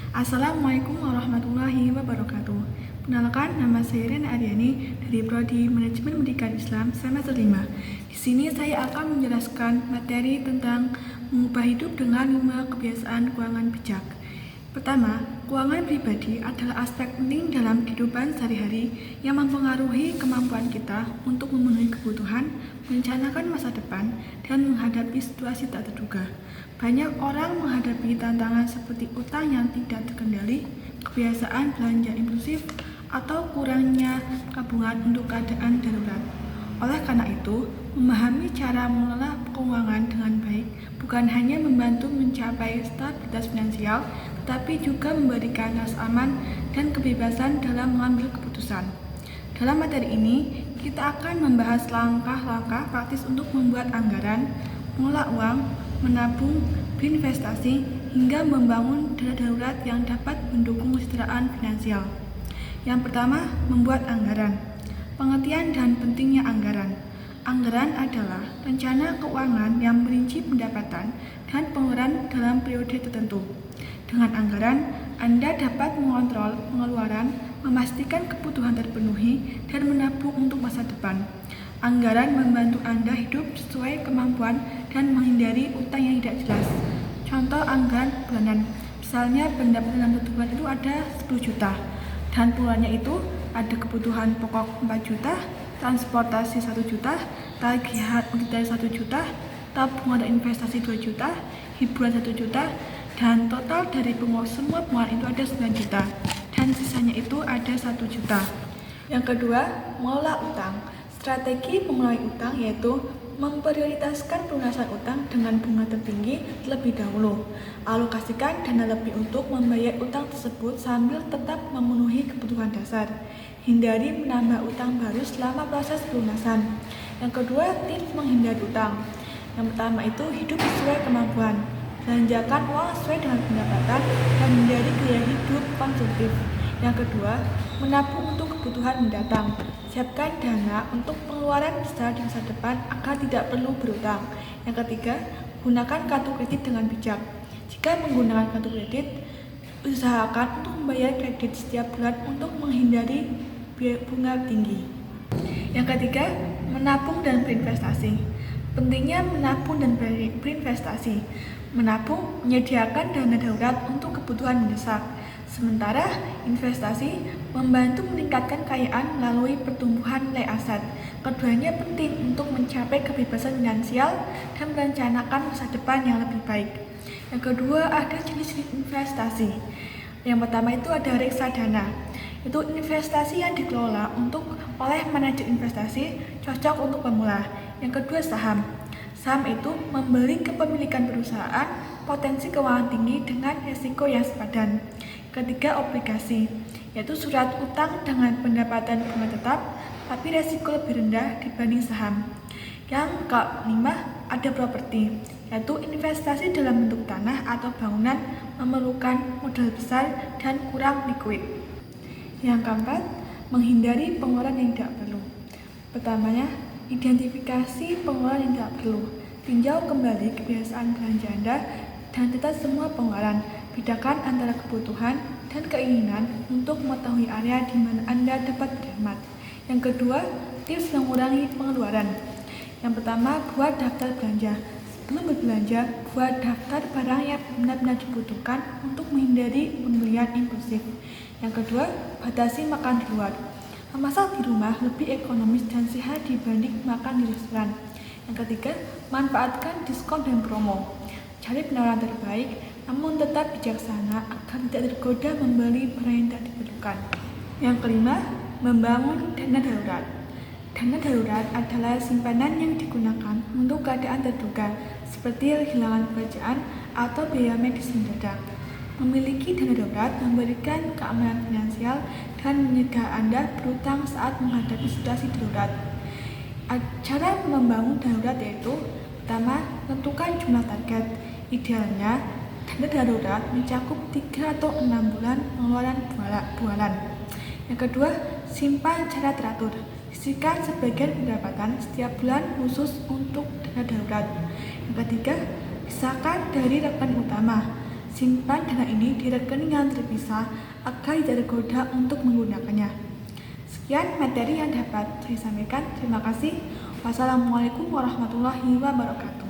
Assalamualaikum warahmatullahi wabarakatuh. Perkenalkan, nama saya Rena Aryani dari Prodi Manajemen Pendidikan Islam semester 5. Di sini saya akan menjelaskan materi tentang mengubah hidup dengan 5 kebiasaan keuangan bijak. Pertama, keuangan pribadi adalah aspek penting dalam kehidupan sehari-hari yang mempengaruhi kemampuan kita untuk memenuhi kebutuhan, merencanakan masa depan, dan menghadapi situasi tak terduga. Banyak orang menghadapi tantangan seperti utang yang tidak terkendali, kebiasaan belanja impulsif, atau kurangnya tabungan untuk keadaan darurat. Oleh karena itu, memahami cara mengelola keuangan dengan baik bukan hanya membantu mencapai stabilitas finansial, tetapi juga memberikan rasa aman dan kebebasan dalam mengambil keputusan. Dalam materi ini, kita akan membahas langkah-langkah praktis untuk membuat anggaran, mengelola uang, menabung, berinvestasi, hingga membangun dana darurat yang dapat mendukung kesejahteraan finansial. Yang pertama, membuat anggaran. Pengertian dan pentingnya anggaran. Anggaran adalah rencana keuangan yang merinci pendapatan dan pengeluaran dalam periode tertentu. Dengan anggaran, Anda dapat mengontrol pengeluaran, memastikan kebutuhan terpenuhi, dan menabung untuk masa depan. Anggaran membantu Anda hidup sesuai kemampuan dan menghindari utang yang tidak jelas. Contoh anggaran bulanan, misalnya pendapatan dalam satu bulan itu ada 10 juta, dan pengeluarannya itu ada kebutuhan pokok 4 juta, transportasi 1 juta, tagihan utilitas 1 juta, tabungan dan investasi 2 juta, hiburan 1 juta, dan total dari semua pengeluaran itu ada 9 juta, dan sisanya itu ada 1 juta. Yang kedua, mengelola utang. Strategi mengelola utang yaitu memprioritaskan pelunasan utang dengan bunga tertinggi terlebih dahulu. Alokasikan dana lebih untuk membayar utang tersebut sambil tetap memenuhi kebutuhan dasar. Hindari menambah utang baru selama proses pelunasan. Yang kedua, tips menghindari utang. Yang pertama itu hidup sesuai kemampuan. Belanjakan uang sesuai dengan pendapatan dan hindari gaya hidup konsumtif. Yang kedua, menabung untuk kebutuhan mendatang. Siapkan dana untuk pengeluaran besar di masa depan agar tidak perlu berutang. Yang ketiga, gunakan kartu kredit dengan bijak. Jika menggunakan kartu kredit, usahakan untuk membayar kredit setiap bulan untuk menghindari bunga tinggi. Yang ketiga, menabung dan berinvestasi. Pentingnya menabung dan berinvestasi. Menabung menyediakan dana darurat untuk kebutuhan mendesak. Sementara investasi membantu meningkatkan kekayaan melalui pertumbuhan nilai aset. Keduanya penting untuk mencapai kebebasan finansial dan merencanakan masa depan yang lebih baik. Yang kedua, ada jenis investasi. Yang pertama itu ada reksadana. Itu investasi yang dikelola oleh manajer investasi, cocok untuk pemula. Yang kedua, saham. Saham itu memberi kepemilikan perusahaan, potensi keuangan tinggi dengan risiko yang sepadan. Ketiga, obligasi, yaitu surat utang dengan pendapatan bunga tetap, tapi risiko lebih rendah dibanding saham. Yang kelima, ada properti, yaitu investasi dalam bentuk tanah atau bangunan memerlukan modal besar dan kurang likuid. Yang keempat, menghindari pengeluaran yang tidak perlu. Pertamanya, identifikasi pengeluaran yang tidak perlu. Tinjau kembali kebiasaan belanja Anda dan catat semua pengeluaran. Bedakan antara kebutuhan dan keinginan untuk mengetahui area di mana Anda dapat berhemat. Yang kedua, tips mengurangi pengeluaran. Yang pertama, buat daftar belanja. Sebelum berbelanja, buat daftar barang yang benar-benar dibutuhkan untuk menghindari pembelian impulsif. Yang kedua, batasi makan di luar. Memasak di rumah lebih ekonomis dan sehat dibanding makan di restoran. Yang ketiga, manfaatkan diskon dan promo. Cari penawaran terbaik, namun tetap bijaksana agar tidak tergoda membeli barang yang tidak diperlukan. Yang kelima, membangun dana darurat. Dana darurat adalah simpanan yang digunakan untuk keadaan terduga, seperti kehilangan pekerjaan atau biaya medis mendadak. Memiliki dana darurat memberikan keamanan finansial dan mencegah Anda berutang saat menghadapi situasi darurat. Cara membangun darurat yaitu, pertama, tentukan jumlah target. Idealnya, dana darurat mencakup 3 atau 6 bulan pengeluaran bulanan. Yang kedua, simpan secara teratur. Sisihkan sebagian pendapatan setiap bulan khusus untuk dana darurat. Yang ketiga, pisahkan dari rekening utama. Simpan dana ini di rekening yang terpisah agar tidak tergoda untuk menggunakannya. Sekian materi yang dapat saya sampaikan. Terima kasih. Wassalamualaikum warahmatullahi wabarakatuh.